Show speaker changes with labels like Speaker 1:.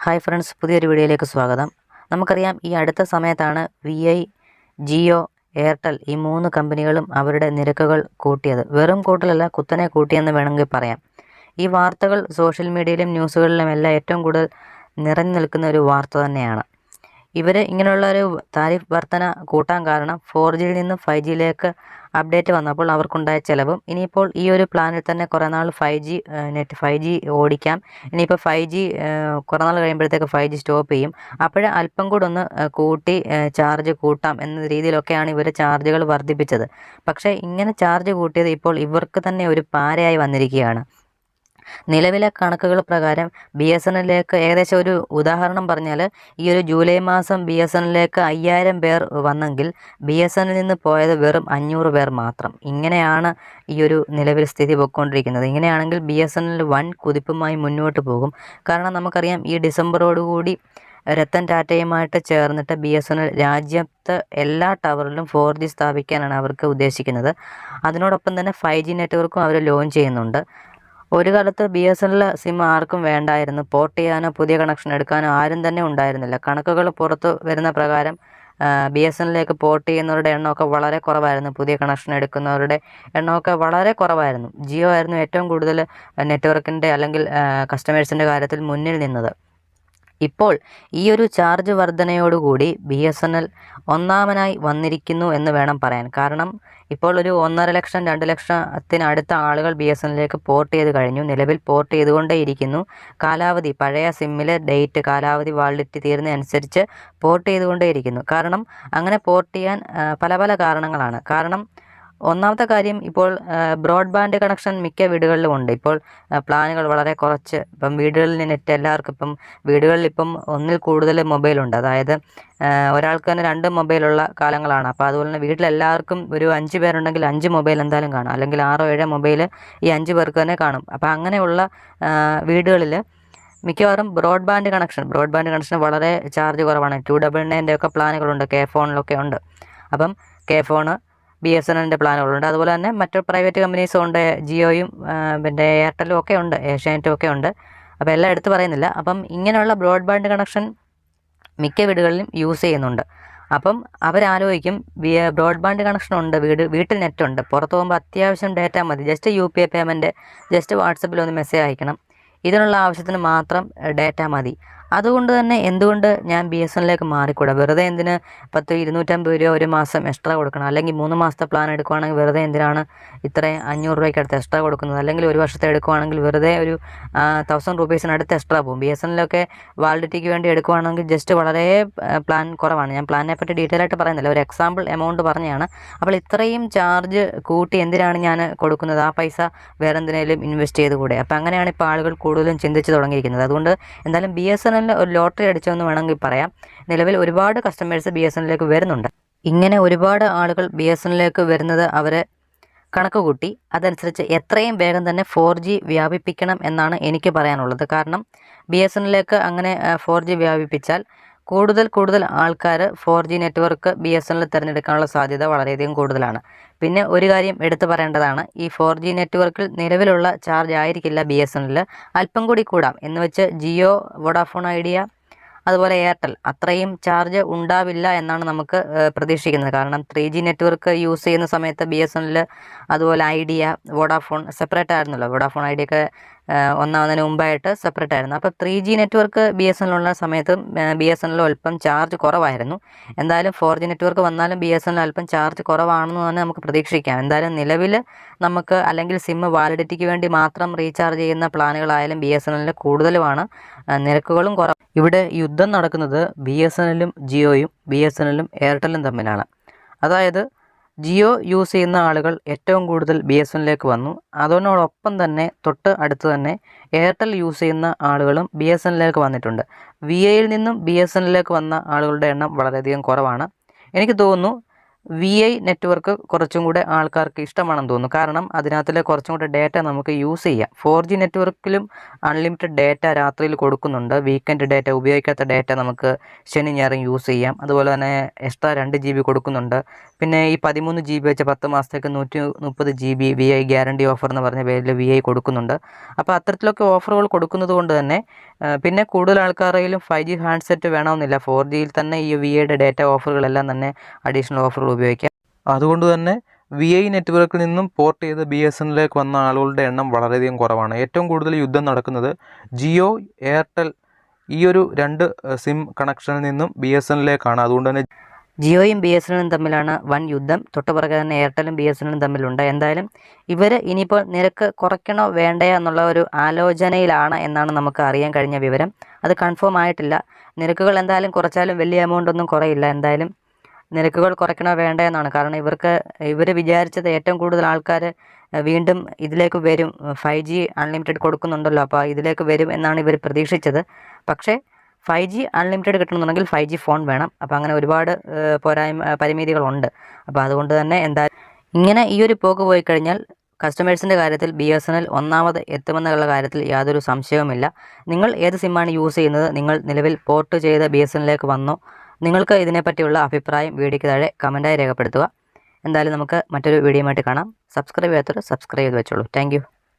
Speaker 1: Hi friends, പുതിയൊരു വീഡിയോയിലേക്ക് സ്വാഗതം. നമുക്കറിയാം, ഈ അടുത്ത സമയത്താണ് വി.ഐ, ജിയോ, എയർടെൽ ഈ 3 കമ്പനികളും അവരുടെ നിരക്കുകൾ കൂട്ടിയത്. വെറും കൂട്ടലല്ല, കുത്തനെ കൂട്ടിയെന്ന് വേണമെങ്കിൽ പറയാം. ഈ വാർത്തകൾ സോഷ്യൽ മീഡിയയിലും ന്യൂസുകളിലുമെല്ലാം ഏറ്റവും കൂടുതൽ നിറഞ്ഞു നിൽക്കുന്ന ഒരു വാർത്ത തന്നെയാണ്. ഇവർ ഇങ്ങനെയുള്ള ഒരു താരിഫ് വർധന കൂട്ടാൻ കാരണം 4Gയിൽ നിന്നും 5Gയിലേക്ക് അപ്ഡേറ്റ് വന്നപ്പോൾ അവർക്കുണ്ടായ ചിലവും, ഇനിയിപ്പോൾ ഈ ഒരു പ്ലാനിൽ തന്നെ കുറേ നാൾ 5G ഓടിക്കാം. ഇനിയിപ്പോൾ 5G കുറേ നാൾ കഴിയുമ്പോഴത്തേക്ക് 5G സ്റ്റോപ്പ് ചെയ്യും. അപ്പോഴേ അല്പം കൂടെ ഒന്ന് കൂട്ടി ചാർജ് കൂട്ടാം എന്ന രീതിയിലൊക്കെയാണ് ഇവർ ചാർജുകൾ വർദ്ധിപ്പിച്ചത്. പക്ഷേ ഇങ്ങനെ ചാർജ് കൂട്ടിയത് ഇപ്പോൾ ഇവർക്ക് തന്നെ ഒരു പാരയായി വന്നിരിക്കുകയാണ്. നിലവിലെ കണക്കുകൾ പ്രകാരം BSNLിലേക്ക് ഏകദേശം ഒരു ഉദാഹരണം പറഞ്ഞാൽ, ഈ ഒരു ജൂലൈ മാസം BSNLിലേക്ക് 5000 പേർ വന്നെങ്കിൽ BSNLിൽ നിന്ന് പോയത് വെറും 500 പേർ മാത്രം. ഇങ്ങനെയാണ് ഈ ഒരു നിലവിൽ സ്ഥിതി പോയിക്കൊണ്ടിരിക്കുന്നത്. ഇങ്ങനെയാണെങ്കിൽ BSNL വൻ കുതിപ്പുമായി മുന്നോട്ട് പോകും. കാരണം നമുക്കറിയാം, ഈ ഡിസംബറോടുകൂടി രത്തൻ ടാറ്റയുമായിട്ട് ചേർന്നിട്ട് BSNL രാജ്യത്ത് എല്ലാ ടവറിലും 4G സ്ഥാപിക്കാനാണ് അവർക്ക് ഉദ്ദേശിക്കുന്നത്. അതിനോടൊപ്പം തന്നെ 5G നെറ്റ്വർക്കും അവർ ലോഞ്ച് ചെയ്യുന്നുണ്ട്. ഒരു കാലത്ത് BSNL സിം ആർക്കും വേണ്ടായിരുന്നു. പോർട്ട് ചെയ്യാനോ പുതിയ കണക്ഷൻ എടുക്കാനോ ആരും തന്നെ ഉണ്ടായിരുന്നില്ല. കണക്കുകൾ പുറത്തു വരുന്ന പ്രകാരം BSNLിലേക്ക് പോർട്ട് ചെയ്യുന്നവരുടെ എണ്ണമൊക്കെ വളരെ കുറവായിരുന്നു. പുതിയ കണക്ഷൻ എടുക്കുന്നവരുടെ എണ്ണമൊക്കെ വളരെ കുറവായിരുന്നു. ജിയോ ആയിരുന്നു ഏറ്റവും കൂടുതൽ നെറ്റ്വർക്കിൻ്റെ അല്ലെങ്കിൽ കസ്റ്റമേഴ്സിൻ്റെ കാര്യത്തിൽ മുന്നിൽ നിന്നത്. ഇപ്പോൾ ഈ ഒരു ചാർജ് വർധനയോടുകൂടി BSNL ഒന്നാമനായി വന്നിരിക്കുന്നു എന്ന് വേണം പറയാൻ. കാരണം ഇപ്പോൾ ഒരു 1.5 ലക്ഷം 2 ലക്ഷത്തിനടുത്ത ആളുകൾ BSNLിലേക്ക് പോർട്ട് ചെയ്ത് കഴിഞ്ഞു. നിലവിൽ പോർട്ട് ചെയ്തുകൊണ്ടേയിരിക്കുന്നു. കാലാവധി, പഴയ സിമ്മിലെ ഡേറ്റ് കാലാവധി വാലിഡിറ്റി തീരുന്നതനുസരിച്ച് പോർട്ട് ചെയ്തുകൊണ്ടേയിരിക്കുന്നു. കാരണം അങ്ങനെ പോർട്ട് ചെയ്യാൻ പല കാരണങ്ങളാണ്. കാരണം ഒന്നാമത്തെ കാര്യം, ഇപ്പോൾ ബ്രോഡ്ബാൻഡ് കണക്ഷൻ മിക്ക വീടുകളിലും ഉണ്ട്. ഇപ്പോൾ പ്ലാനുകൾ വളരെ കുറച്ച്, ഇപ്പം വീടുകളിൽ നെറ്റ് എല്ലാവർക്കും, ഇപ്പം വീടുകളിൽ ഇപ്പം ഒന്നിൽ കൂടുതൽ മൊബൈലുണ്ട്. അതായത് ഒരാൾക്ക് തന്നെ 2 മൊബൈലുള്ള കാലങ്ങളാണ്. അപ്പോൾ അതുപോലെ തന്നെ വീട്ടിലെല്ലാവർക്കും ഒരു 5 പേരുണ്ടെങ്കിൽ 5 മൊബൈൽ എന്തായാലും കാണും. അല്ലെങ്കിൽ 6-7 മൊബൈൽ ഈ 5 പേർക്ക് തന്നെ കാണും. അപ്പോൾ അങ്ങനെയുള്ള വീടുകളിൽ മിക്കവാറും ബ്രോഡ്ബാൻഡ് കണക്ഷൻ വളരെ ചാർജ് കുറവാണ്. 299 ഒക്കെ പ്ലാനുകളുണ്ട്, കെ ഫോണിലൊക്കെ ഉണ്ട്. അപ്പം കെ ഫോണ് BSNLിൻ്റെ പ്ലാനുകളുണ്ട്. അതുപോലെ തന്നെ മറ്റു പ്രൈവറ്റ് കമ്പനീസും ഉണ്ട്. ജിയോയും പിന്നെ എയർടെലും ഒക്കെ ഉണ്ട്, ഏഷ്യാനെറ്റും ഒക്കെ ഉണ്ട്. അപ്പോൾ എല്ലാം എടുത്ത് പറയുന്നില്ല. അപ്പം ഇങ്ങനെയുള്ള ബ്രോഡ്ബാൻഡ് കണക്ഷൻ മിക്ക വീടുകളിലും യൂസ് ചെയ്യുന്നുണ്ട്. അപ്പം അവരാലോചിക്കും, ബ്രോഡ്ബാൻഡ് കണക്ഷൻ ഉണ്ട്, വീട്ടിൽ നെറ്റുണ്ട്, പുറത്ത് പോകുമ്പോൾ അത്യാവശ്യം ഡാറ്റ മതി, ജസ്റ്റ് UPI പേയ്മെൻറ്റ്, ജസ്റ്റ് വാട്സപ്പിൽ ഒന്ന് മെസ്സേജ് അയക്കണം, ഇതിനുള്ള ആവശ്യത്തിന് മാത്രം ഡാറ്റ മതി. അതുകൊണ്ട് തന്നെ എന്തുകൊണ്ട് ഞാൻ BSNLിലേക്ക് മാറിക്കൂടാ? വെറുതെ എന്തിന് 250 രൂപ ഒരു മാസം എക്സ്ട്രാ കൊടുക്കണം? അല്ലെങ്കിൽ 3 മാസത്തെ പ്ലാൻ എടുക്കുവാണെങ്കിൽ വെറുതെ എന്തിനാണ് ഇത്രയും 500 രൂപയ്ക്ക് അടുത്ത് എക്സ്ട്രാ കൊടുക്കുന്നത്? അല്ലെങ്കിൽ ഒരു വർഷത്തെ എടുക്കുവാണെങ്കിൽ വെറുതെ ഒരു 1000 രൂപീസിനടുത്ത് എക്സ്ട്രാ പോകും. BSNLൊക്കെ വാലിഡിറ്റിക്ക് വേണ്ടി എടുക്കുവാണെങ്കിൽ ജസ്റ്റ് വളരെ പ്ലാൻ കുറവാണ്. ഞാൻ പ്ലാനിനെ പറ്റി ഡീറ്റെയിൽ ആയിട്ട് പറയുന്നില്ല, ഒരു എക്സാമ്പിൾ എമൗണ്ട് പറഞ്ഞതാണ്. അപ്പോൾ ഇത്രയും ചാർജ് കൂട്ടി എന്തിനാണ് ഞാൻ കൊടുക്കുന്നത്? ആ പൈസ വേറെ എന്തിനേലും ഇൻവെസ്റ്റ് ചെയ്ത് കൂടെ? അപ്പോൾ അങ്ങനെയാണ് ഇപ്പോൾ ആളുകൾ കൂടുതലും ചിന്തിച്ച് തുടങ്ങിയിരിക്കുന്നത്. അതുകൊണ്ട് എന്തായാലും BSNL ഒരു ലോട്ടറി അടിച്ചെന്ന് വേണമെങ്കിൽ പറയാം. നിലവിൽ ഒരുപാട് കസ്റ്റമേഴ്സ് BSNLിലേക്ക് വരുന്നുണ്ട്. ഇങ്ങനെ ഒരുപാട് ആളുകൾ BSNLിലേക്ക് വരുന്നത് അവരെ കണക്ക് കൂട്ടി അതനുസരിച്ച് എത്രയും വേഗം തന്നെ 4G വ്യാപിപ്പിക്കണം എന്നാണ് എനിക്ക് പറയാനുള്ളത്. കാരണം BSNLിലേക്ക് അങ്ങനെ 4G വ്യാപിപ്പിച്ചാൽ കൂടുതൽ ആൾക്കാർ 4G നെറ്റ്വർക്ക് BSNL തിരഞ്ഞെടുക്കാനുള്ള സാധ്യത വളരെയധികം കൂടുതലാണ്. പിന്നെ ഒരു കാര്യം എടുത്തു പറയേണ്ടതാണ്, ഈ 4G നെറ്റ്വർക്കിൽ നിലവിലുള്ള ചാർജ് ആയിരിക്കില്ല BSNL, അല്പം കൂടി കൂടാം. എന്ന് വെച്ച് ജിയോ, വോഡാഫോൺ ഐഡിയ, അതുപോലെ എയർടെൽ അത്രയും ചാർജ് ഉണ്ടാവില്ല എന്നാണ് നമുക്ക് പ്രതീക്ഷിക്കുന്നത്. കാരണം 3G നെറ്റ്വർക്ക് യൂസ് ചെയ്യുന്ന സമയത്ത് BSNL, അതുപോലെ ഐഡിയ, വോഡാഫോൺ സെപ്പറേറ്റ് ആയിരുന്നല്ലോ. വോഡാഫോൺ ഐഡിയ ഒക്കെ ഒന്നാമതിന് മുമ്പായിട്ട് സെപ്പറേറ്റ് ആയിരുന്നു. അപ്പോൾ 3G നെറ്റ്വർക്ക് BSNL ഉള്ള സമയത്ത് BSNL അല്പം ചാർജ് കുറവായിരുന്നു. എന്തായാലും 4G നെറ്റ്വർക്ക് വന്നാലും BSNL അല്പം ചാർജ് കുറവാണെന്ന് തന്നെ നമുക്ക് പ്രതീക്ഷിക്കാം. എന്തായാലും നിലവിൽ നമുക്ക് അല്ലെങ്കിൽ സിം വാലിഡിറ്റിക്ക് വേണ്ടി മാത്രം റീചാർജ് ചെയ്യുന്ന പ്ലാനുകളായാലും BSNLിന് കൂടുതലുമാണ്, നിരക്കുകളും കുറവ്. ഇവിടെ യുദ്ധം നടക്കുന്നത് BSNLും ജിയോയും BSNLും എയർടെലും തമ്മിലാണ്. അതായത് ജിയോ യൂസ് ചെയ്യുന്ന ആളുകൾ ഏറ്റവും കൂടുതൽ BSNLിലേക്ക് വന്നു. അതിനോടൊപ്പം തന്നെ തൊട്ട് അടുത്ത് തന്നെ എയർടെൽ യൂസ് ചെയ്യുന്ന ആളുകളും BSNLിലേക്ക് വന്നിട്ടുണ്ട്. VIയിൽ നിന്നും BSNLിലേക്ക് വന്ന ആളുകളുടെ എണ്ണം വളരെയധികം കുറവാണ്. എനിക്ക് തോന്നുന്നു VI നെറ്റ്വർക്ക് കുറച്ചും കൂടെ ആൾക്കാർക്ക് ഇഷ്ടമാണെന്ന് തോന്നുന്നു. കാരണം അതിനകത്തിൽ കുറച്ചും കൂടെ ഡേറ്റ നമുക്ക് യൂസ് ചെയ്യാം. 4G നെറ്റ്വർക്കിലും അൺലിമിറ്റഡ് ഡേറ്റ രാത്രിയിൽ കൊടുക്കുന്നുണ്ട്. വീക്കെൻഡ് ഡേറ്റ, ഉപയോഗിക്കാത്ത ഡേറ്റ നമുക്ക് ശനി ഞായറും യൂസ് ചെയ്യാം. അതുപോലെ തന്നെ എക്സ്ട്രാ 2 GB കൊടുക്കുന്നുണ്ട്. പിന്നെ ഈ 13 GB വെച്ച് 10 മാസത്തേക്ക് 130 GB VI ഗ്യാരണ്ടി ഓഫർ എന്ന് പറഞ്ഞ പേരിൽ VI കൊടുക്കുന്നുണ്ട്. അപ്പോൾ അത്തരത്തിലൊക്കെ ഓഫറുകൾ കൊടുക്കുന്നത് കൊണ്ട് തന്നെ പിന്നെ കൂടുതൽ ആൾക്കാരെങ്കിലും 5G ഹാൻഡ്സെറ്റ് വേണമെന്നില്ല. 4Gയിൽ തന്നെ ഈ VIയുടെ ഡേറ്റ ഓഫറുകളെല്ലാം തന്നെ അഡീഷണൽ ഓഫറുകൾ ഉപയോഗിക്കാം.
Speaker 2: അതുകൊണ്ട് തന്നെ VI നെറ്റ്വർക്കിൽ നിന്നും പോർട്ട് ചെയ്ത് BSNLിലേക്ക് വന്ന ആളുകളുടെ എണ്ണം വളരെയധികം കുറവാണ്. ഏറ്റവും കൂടുതൽ യുദ്ധം നടക്കുന്നത് ജിയോ, എയർടെൽ ഈ ഒരു 2 സിം കണക്ഷനിൽ നിന്നും BSNLിലേക്കാണ്. അതുകൊണ്ട് തന്നെ
Speaker 1: ജിയോയും BSNലും തമ്മിലാണ് വൻ യുദ്ധം. തൊട്ടുപുറകെ തന്നെ എയർടെലും BSNലും തമ്മിലുണ്ട്. എന്തായാലും ഇവർ ഇനിയിപ്പോൾ നിരക്ക് കുറയ്ക്കണോ വേണ്ടയോ എന്നുള്ള ഒരു ആലോചനയിലാണ് എന്നാണ് നമുക്ക് അറിയാൻ കഴിഞ്ഞ വിവരം. അത് കൺഫേം ആയിട്ടില്ല. നിരക്കുകൾ എന്തായാലും കുറച്ചാലും വലിയ എമൗണ്ട് ഒന്നും കുറയില്ല. എന്തായാലും നിരക്കുകൾ കുറയ്ക്കണോ വേണ്ട എന്നാണ്. കാരണം ഇവർ വിചാരിച്ചത് ഏറ്റവും കൂടുതൽ ആൾക്കാർ വീണ്ടും ഇതിലേക്ക് വരും. 5G അൺലിമിറ്റഡ് കൊടുക്കുന്നുണ്ടല്ലോ, അപ്പോൾ ഇതിലേക്ക് വരും എന്നാണ് ഇവർ പ്രതീക്ഷിച്ചത്. പക്ഷേ 5G അൺലിമിറ്റഡ് കിട്ടണമെന്നുണ്ടെങ്കിൽ 5G ഫോൺ വേണം. അപ്പോൾ അങ്ങനെ ഒരുപാട് പരിമിതികളുണ്ട്. അപ്പോൾ അതുകൊണ്ട് തന്നെ എന്തായാലും ഇങ്ങനെ ഈ ഒരു പോക്ക് പോയി കഴിഞ്ഞാൽ കസ്റ്റമേഴ്സിൻ്റെ കാര്യത്തിൽ BSNL ഒന്നാമത് എത്തുമെന്നുള്ള കാര്യത്തിൽ യാതൊരു സംശയവുമില്ല. നിങ്ങൾ ഏത് സിമ്മാണ് യൂസ് ചെയ്യുന്നത്? നിങ്ങൾ നിലവിൽ പോർട്ട് ചെയ്ത BSNLിലേക്ക് വന്നോ? നിങ്ങൾക്ക് ഇതിനെപ്പറ്റിയുള്ള അഭിപ്രായം വീഡിയോയ്ക്ക് താഴെ കമൻറ്റായി രേഖപ്പെടുത്തുക. എന്തായാലും നമുക്ക് മറ്റൊരു വീഡിയോയുമായിട്ട് കാണാം. സബ്സ്ക്രൈബ് ചെയ്യാത്തവർ സബ്സ്ക്രൈബ് ചെയ്ത് വെച്ചോളൂ. താങ്ക്